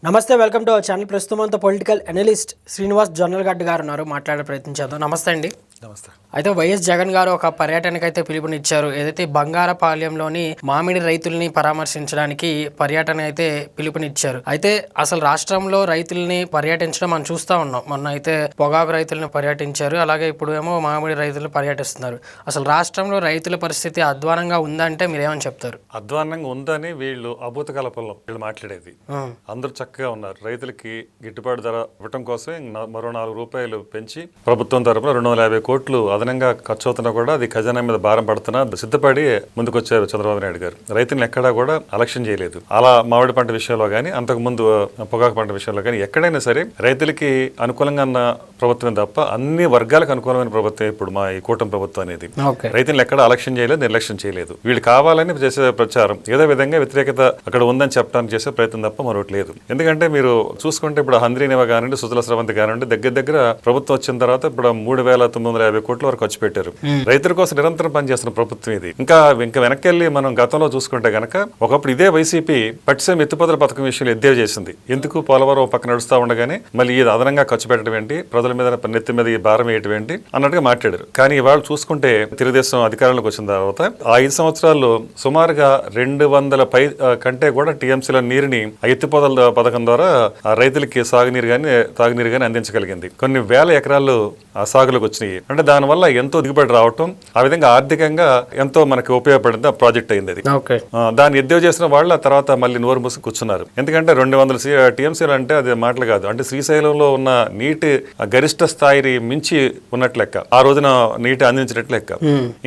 నమస్తే, welcome to our channel. ప్రస్తుతం అంతా పొలిటికల్ అనలిస్ట్ శ్రీనివాస్ జొన్నలగడ్డ గారు ఉన్నారు. మాట్లాడే ప్రయత్నం చేద్దాం. నమస్తే అండి. నమస్తే. అయితే వైఎస్ జగన్ గారు ఒక పర్యటనకు అయితే పిలుపునిచ్చారు. ఏదైతే బంగారపాలెంలోని మామిడి రైతుల్ని పరామర్శించడానికి పర్యటన అయితే పిలుపునిచ్చారు. అయితే అసలు రాష్ట్రంలో రైతుల్ని పర్యటించడం మనం చూస్తూ ఉన్నాం. మొన్న అయితే పొగాకు రైతుల్ని పర్యటించారు, అలాగే ఇప్పుడు ఏమో మామిడి రైతులను పర్యటిస్తున్నారు. అసలు రాష్ట్రంలో రైతుల పరిస్థితి అధ్వానంగా ఉందంటే మీరేమని చెప్తారు? అధ్వానంగా ఉందని వీళ్ళు అభూత కల్పనలో వీళ్ళు మాట్లాడేది. అందరూ చక్కగా ఉన్నారు. రైతులకి గిట్టుబాటు ధర ఇవ్వడం కోసమే మరో 4 రూపాయలు పెంచి ప్రభుత్వం తరపున 250 కోట్లు అదనంగా ఖర్చు అవుతున్నా కూడా అది ఖజానా మీద భారం పడుతున్నా సిద్ధపడి ముందుకొచ్చారు చంద్రబాబు నాయుడు గారు. రైతులను ఎక్కడా కూడా అలక్ష్యం చేయలేదు. అలా మామిడి పంట విషయంలో కానీ, అంతకుముందు పొగాకు పంట విషయంలో కానీ ఎక్కడైనా సరే రైతులకి అనుకూలంగా ఉన్న ప్రభుత్వం తప్ప అన్ని వర్గాలకు అనుకూలమైన ప్రభుత్వం ఇప్పుడు మా ఈ కూటమి ప్రభుత్వం అనేది. రైతులను ఎక్కడ అలక్ష్యం చేయలేదు, నిర్లక్ష్యం చేయలేదు. వీళ్ళు కావాలని చేసే ప్రచారం ఏదో విధంగా వ్యతిరేకత అక్కడ ఉందని చెప్పడానికి చేసే ప్రయత్నం తప్ప మరొకటి లేదు. ఎందుకంటే మీరు చూసుకుంటే ఇప్పుడు హంద్రీనివా కానివ్వండి, సుజల స్రవంతి కానివ్వండి, దగ్గర ప్రభుత్వం వచ్చిన తర్వాత ఇప్పుడు 3,950 కోట్ల వరకు ఖర్చు పెట్టారు. రైతుల కోసం నిరంతరం పనిచేస్తున్న ప్రభుత్వం ఇది. ఇంకా వెనక్కి వెళ్ళి మనం గతంలో చూసుకుంటే గనక ఒకప్పుడు ఇదే వైసీపీ పట్టిసీమ ఎత్తిపోతల పథకం విషయంలో ఎద్దేవా చేసింది. ఎందుకు పోలవరం పక్కన నడుస్తూ ఉండగానే మళ్ళీ ఇది అదనంగా ఖర్చు పెట్టడం ఏంటి, ప్రజల మీద నెత్తి మీద ఈ భారం వేయటం ఏంటి అన్నట్టుగా మాట్లాడారు. కానీ ఇవాళ చూసుకుంటే తెలుగుదేశం అధికారంలోకి వచ్చిన తర్వాత ఆ 5 సంవత్సరాల్లో సుమారుగా 200 పై కంటే కూడా టీఎంసీల నీరుని ఎత్తిపోతల పథకం ద్వారా రైతులకి సాగునీరు గానీ అందించగలిగింది. కొన్ని వేల ఎకరాలు సాగులోకి వచ్చినాయి. అంటే దానివల్ల ఎంతో దిగుబడి రావటం, ఆ విధంగా ఆర్థికంగా ఎంతో మనకి ఉపయోగపడింది. ఆ ప్రాజెక్ట్ అయింది అది. దాన్ని ఎద్దేవా చేసిన వాళ్ళు ఆ తర్వాత మళ్ళీ నోరు మూసి కూర్చున్నారు. ఎందుకంటే 200 టీఎంసీలు అంటే అది మాటలు కాదు. అంటే శ్రీశైలంలో ఉన్న నీటి గరిష్ట స్థాయిని మించి ఉన్నట్లు లెక్క, ఆ రోజున నీటి అందించినట్లు లెక్క.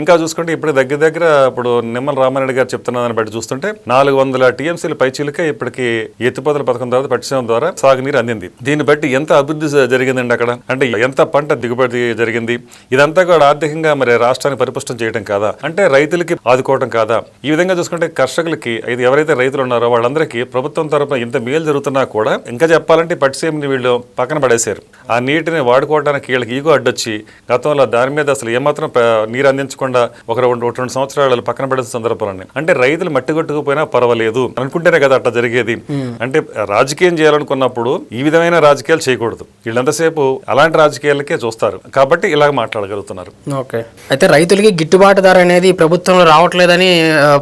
ఇంకా చూసుకుంటే ఇప్పుడు దగ్గర ఇప్పుడు నిమ్మల రామారెడ్డి గారు చెప్తున్న దాన్ని బట్టి చూస్తుంటే 400 టీఎంసీల పైచీలకే ఇప్పటికి ఎత్తిపోతల పథకం తర్వాత పట్టిసీమ ద్వారా సాగునీరు అందింది. దీన్ని బట్టి ఎంత అభివృద్ధి జరిగిందండి అక్కడ, అంటే ఎంత పంట దిగుబడి జరిగింది. ఇదంతా కూడా ఆర్థికంగా మరి రాష్ట్రాన్ని పరిపుష్టం చేయడం కాదా, అంటే రైతులకి ఆదుకోవడం కాదా? ఈ విధంగా చూసుకుంటే కర్షకులకి ఎవరైతే రైతులు ఉన్నారో వాళ్ళందరికీ ప్రభుత్వం తరపున ఇంత మేలు జరుగుతున్నా కూడా ఇంకా చెప్పాలంటే పట్టిసీమని వీళ్ళు పక్కన పడేశారు. ఆ నీటిని వాడుకోవడానికి వీళ్ళకి ఈగో అడ్డొచ్చి గతంలో దాని మీద అసలు ఏమాత్రం నీరు అందించకుండా ఒక 2 సంవత్సరాలు పక్కన పడేసిన సందర్భాలని. అంటే రైతులు మట్టి కొట్టుకుపోయినా పర్వాలేదు అనుకుంటేనే కదా అట్లా జరిగేది. అంటే రాజకీయం చేయాలనుకున్నప్పుడు ఈ విధమైన రాజకీయాలు చేయకూడదు. వీళ్ళంతసేపు అలాంటి రాజకీయాలకే చూస్తారు కాబట్టి ఇలా మాట్లాడగలుగుతున్నారు. ఓకే, అయితే రైతులకి గిట్టుబాటు ధర అనేది ప్రభుత్వంలో రావట్లేదని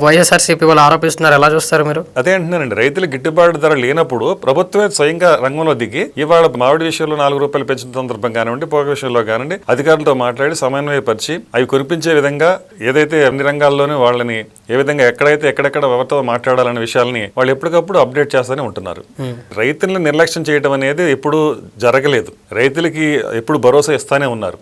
వైఎస్ఆర్సీపీ వాళ్ళు ఆరోపిస్తున్నారు. ఎలా చూస్తారు మీరు? అదే అంటున్నానండి, రైతులు గిట్టుబాటు ధర లేనప్పుడు ప్రభుత్వమే స్వయంగా రంగంలో దిగి ఇవాళ మామిడి విషయంలో 4 రూపాయలు పెంచిన సందర్భం కానివ్వండి, పొగ విషయంలో కానివ్వండి, అధికారులతో మాట్లాడి సమన్వయపరిచి అవి కురిపించే విధంగా ఏదైతే అన్ని రంగాల్లోనే వాళ్ళని ఏ విధంగా ఎక్కడెక్కడ ఎవరితో మాట్లాడాలనే విషయాలని వాళ్ళు ఎప్పటికప్పుడు అప్డేట్ చేస్తూనే ఉంటున్నారు. రైతులను నిర్లక్ష్యం చేయడం అనేది ఎప్పుడు జరగలేదు. రైతులకి ఎప్పుడు భరోసా ఇస్తానే ఉన్నారు.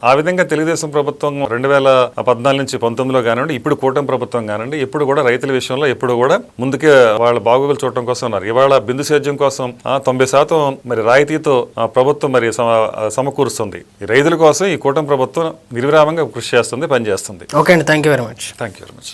ఆ విధంగా తెలుగుదేశం ప్రభుత్వం 2014 నుంచి 19లో కానివ్వండి, ఇప్పుడు కూటమి ప్రభుత్వం కానివ్వండి, ఇప్పుడు కూడా రైతుల విషయంలో ఎప్పుడు కూడా ముందుకే వాళ్ళ బాగోగులు చూడటం కోసం ఉన్నారు. ఇవాళ బిందు సేద్యం కోసం 90% మరి రాయితీతో ప్రభుత్వం మరి సమకూరుస్తుంది. రైతుల కోసం ఈ కూటమి ప్రభుత్వం నిర్విరామంగా కృషి చేస్తుంది, పనిచేస్తుంది. ఓకే అండి, thank you very much. Thank you very much.